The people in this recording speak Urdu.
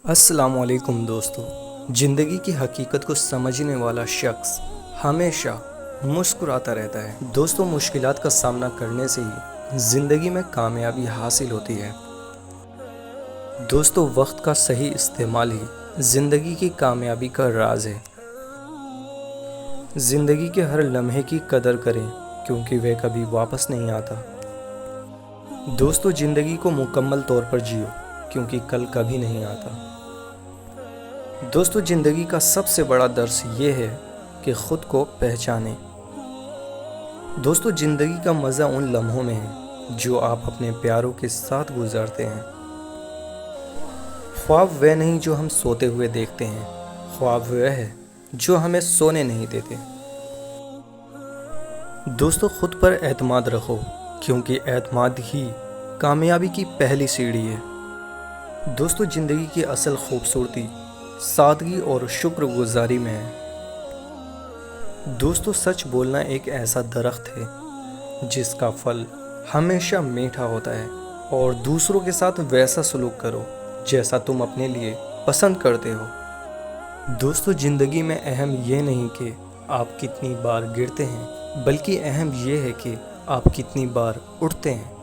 السلام علیکم دوستو۔ زندگی کی حقیقت کو سمجھنے والا شخص ہمیشہ مسکراتا رہتا ہے۔ دوستو، مشکلات کا سامنا کرنے سے ہی زندگی میں کامیابی حاصل ہوتی ہے۔ دوستو، وقت کا صحیح استعمال ہی زندگی کی کامیابی کا راز ہے۔ زندگی کے ہر لمحے کی قدر کریں کیونکہ وہ کبھی واپس نہیں آتا۔ دوستو، زندگی کو مکمل طور پر جیو کیونکہ کل کبھی نہیں آتا۔ دوستو، زندگی کا سب سے بڑا درس یہ ہے کہ خود کو پہچانیں۔ دوستو، زندگی کا مزہ ان لمحوں میں ہے جو آپ اپنے پیاروں کے ساتھ گزارتے ہیں۔ خواب وہ نہیں جو ہم سوتے ہوئے دیکھتے ہیں، خواب وہ ہے جو ہمیں سونے نہیں دیتے۔ دوستو، خود پر اعتماد رکھو کیونکہ اعتماد ہی کامیابی کی پہلی سیڑھی ہے۔ دوستو، زندگی کی اصل خوبصورتی سادگی اور شکر گزاری میں ہے۔ دوستو، سچ بولنا ایک ایسا درخت ہے جس کا پھل ہمیشہ میٹھا ہوتا ہے، اور دوسروں کے ساتھ ویسا سلوک کرو جیسا تم اپنے لیے پسند کرتے ہو۔ دوستو، زندگی میں اہم یہ نہیں کہ آپ کتنی بار گرتے ہیں، بلکہ اہم یہ ہے کہ آپ کتنی بار اٹھتے ہیں۔